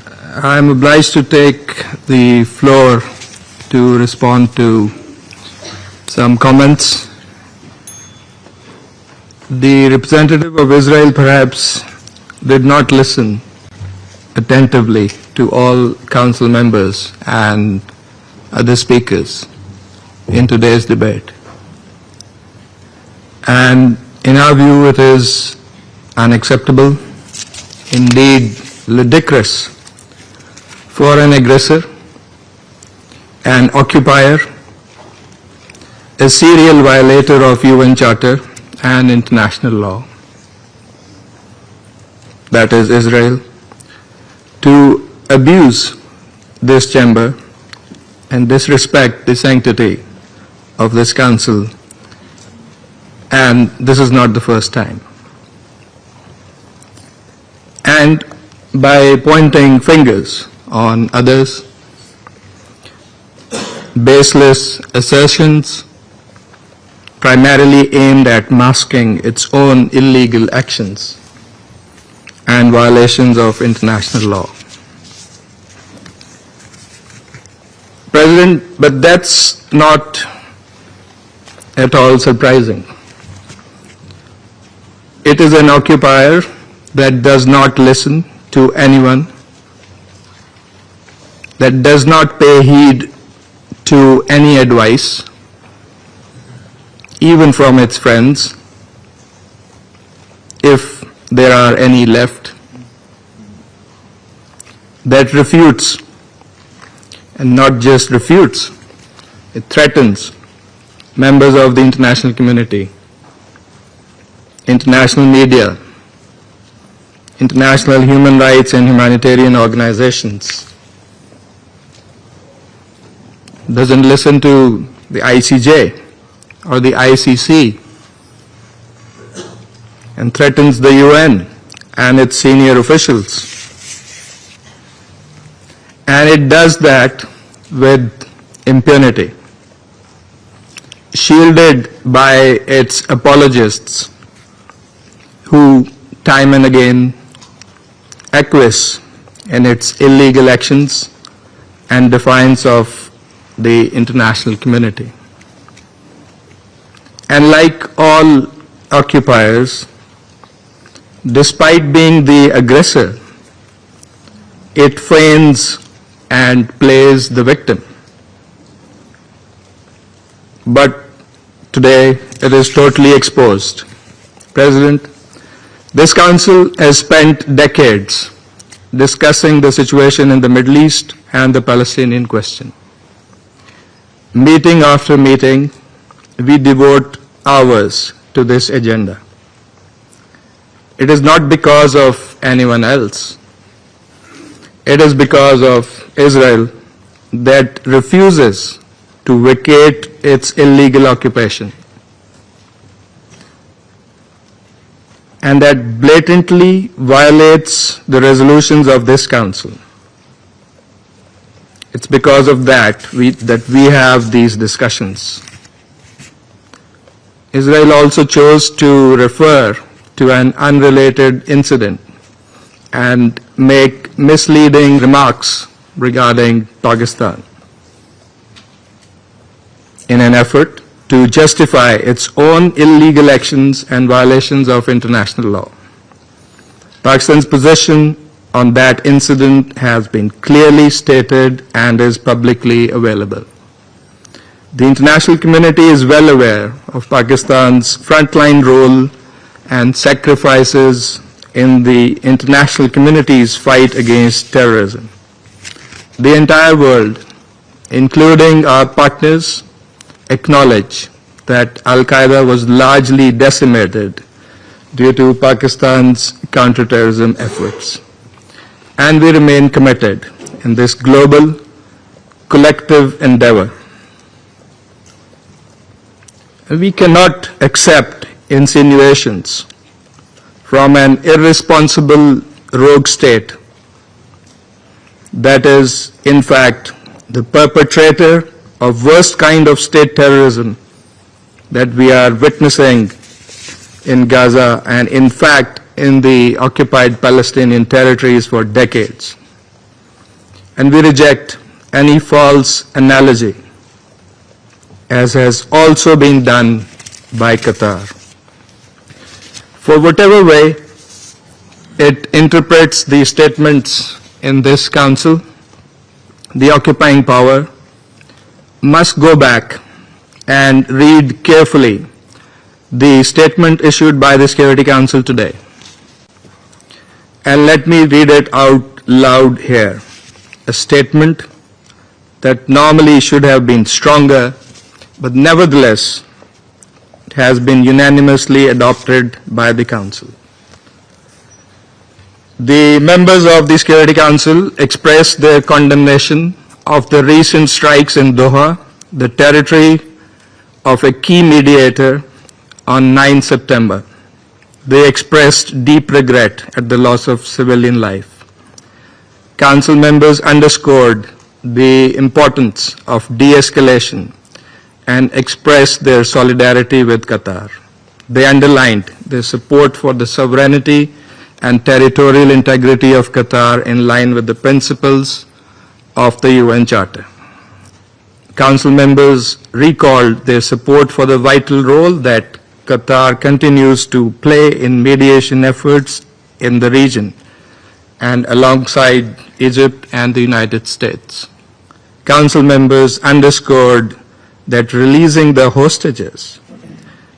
I am obliged to take the floor to respond to some comments. The representative of Israel perhaps did not listen attentively to all council members and other speakers in today's debate. And in our view, it is unacceptable, indeed ludicrous, for an aggressor, an occupier, a serial violator of UN Charter and international law, that is Israel, to abuse this chamber and disrespect the sanctity of this council, and this is not the first time. And by pointing fingers on others, baseless assertions primarily aimed at masking its own illegal actions and violations of international law. President, but that's not at all surprising. It is an occupier that does not listen to anyone, that does not pay heed to any advice, even from its friends, if there are any left, that refutes, and not just refutes, it threatens members of the international community, international media, international human rights and humanitarian organizations, doesn't listen to the ICJ or the ICC, and threatens the UN and its senior officials. And it does that with impunity, shielded by its apologists who time and again acquiesce in its illegal actions and defiance of the international community. And like all occupiers, despite being the aggressor, it feigns and plays the victim. But today it is totally exposed. President, this Council has spent decades discussing the situation in the Middle East and the Palestinian question. Meeting after meeting, we devote hours to this agenda. It is not because of anyone else. It is because of Israel that refuses to vacate its illegal occupation, and that blatantly violates the resolutions of this Council. It's because of that we have these discussions. Israel also chose to refer to an unrelated incident and make misleading remarks regarding Pakistan in an effort to justify its own illegal actions and violations of international law. Pakistan's position on that incident has been clearly stated and is publicly available. The international community is well aware of Pakistan's frontline role and sacrifices in the international community's fight against terrorism. The entire world, including our partners, acknowledge that Al-Qaeda was largely decimated due to Pakistan's counterterrorism efforts. And we remain committed in this global, collective endeavor. We cannot accept insinuations from an irresponsible rogue state that is, in fact, the perpetrator of worst kind of state terrorism that we are witnessing in Gaza and, in fact, in the occupied Palestinian territories for decades. and we reject any false analogy, as has also been done by Qatar. For whatever way it interprets the statements in this Council, the occupying power must go back and read carefully the statement issued by the Security Council today. And let me read it out loud here. A statement that normally should have been stronger, but nevertheless it has been unanimously adopted by the Council. The members of the Security Council expressed their condemnation of the recent strikes in Doha, the territory of a key mediator, on 9 September. They expressed deep regret at the loss of civilian life. Council members underscored the importance of de-escalation and expressed their solidarity with Qatar. They underlined their support for the sovereignty and territorial integrity of Qatar in line with the principles of the UN Charter. Council members recalled their support for the vital role that Qatar continues to play in mediation efforts in the region and alongside Egypt and the United States. Council members underscored that releasing the hostages,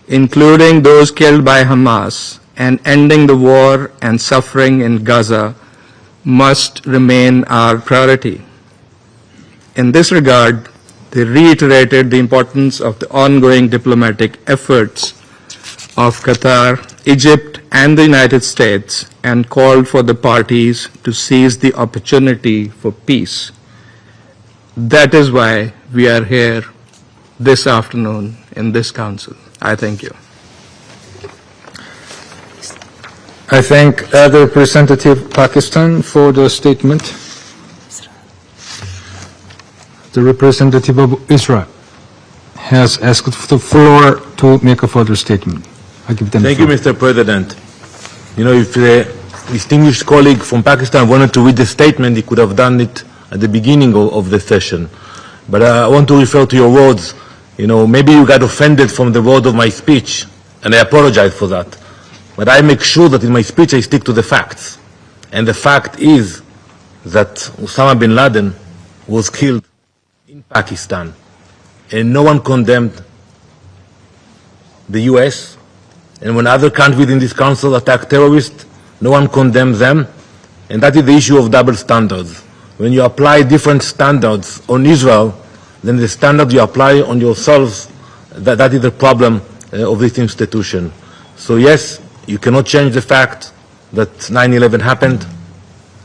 including those killed by Hamas, and ending the war and suffering in Gaza must remain our priority. In this regard, they reiterated the importance of the ongoing diplomatic efforts of Qatar, Egypt, and the United States, and called for the parties to seize the opportunity for peace. That is why we are here this afternoon in this Council. I thank you. I thank the representative of Pakistan for the statement. The representative of Israel has asked for the floor to make a further statement. I give them Thank you, Mr. President. You know, if the distinguished colleague from Pakistan wanted to read the statement, he could have done it at the beginning of the session. But I want to refer to your words. You know, maybe you got offended from the word of my speech, and I apologize for that. But I make sure that in my speech I stick to the facts. And the fact is that Osama bin Laden was killed in Pakistan, and no one condemned the US. And when other countries in this council attack terrorists, no one condemns them. And that is the issue of double standards. When you apply different standards on Israel, then the standard you apply on yourselves, that is the problem of this institution. So yes, you cannot change the fact that 9/11 happened,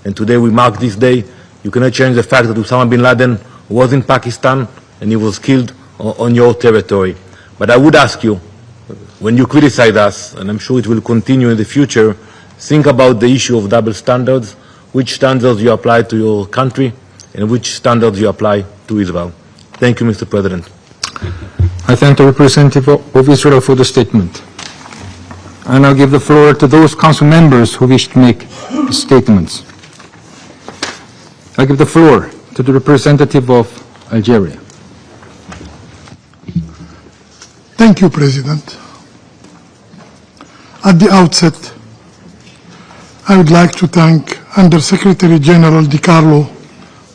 and today we mark this day. You cannot change the fact that Osama bin Laden was in Pakistan and he was killed on your territory. But I would ask you, when you criticize us, and I'm sure it will continue in the future, think about the issue of double standards, which standards you apply to your country and which standards you apply to Israel. Thank you, Mr. President. I thank the representative of Israel for the statement. And I'll give the floor to those council members who wish to make statements. I give the floor to the representative of Algeria. Thank you, President. At the outset, I would like to thank Under-Secretary General Di Carlo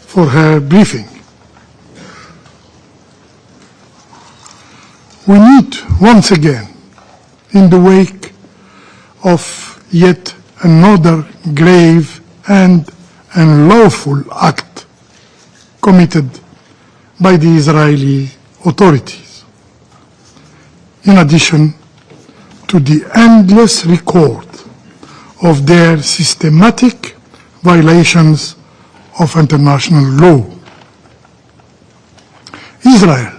for her briefing. We meet once again in the wake of yet another grave and unlawful act committed by the Israeli authorities. In addition to the endless record of their systematic violations of international law. Israel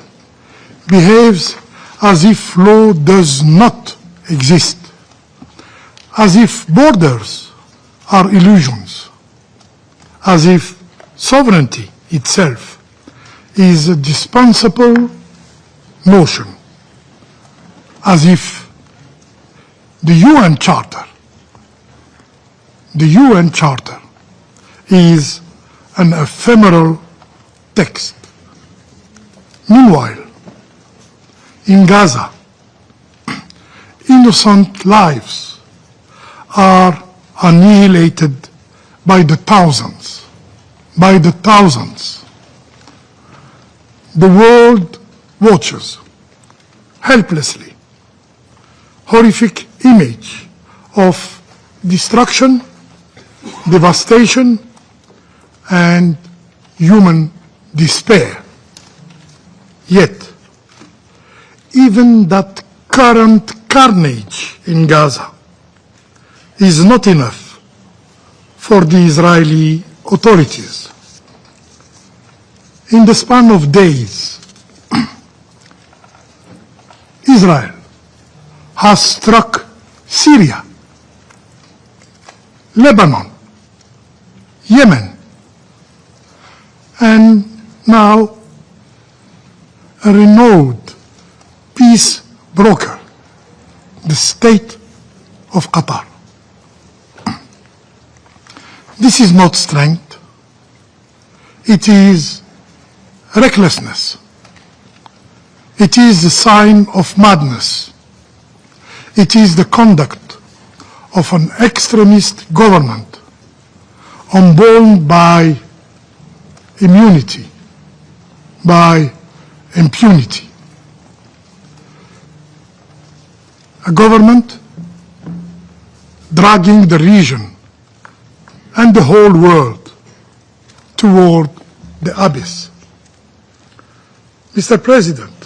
behaves as if law does not exist, as if borders are illusions, as if sovereignty itself is a dispensable notion, as if the UN Charter is an ephemeral text. Meanwhile, in Gaza, innocent lives are annihilated by the thousands, The world watches helplessly, horrific image of destruction, devastation, and human despair. Yet, even that current carnage in Gaza is not enough for the Israeli authorities. In the span of days, Israel has struck Syria, Lebanon, Yemen, and now a renowned peace broker, the state of Qatar. This is not strength. It is recklessness. It is the sign of madness. It is the conduct of an extremist government unborn by immunity, by impunity. A government dragging the region and the whole world toward the abyss. Mr. President,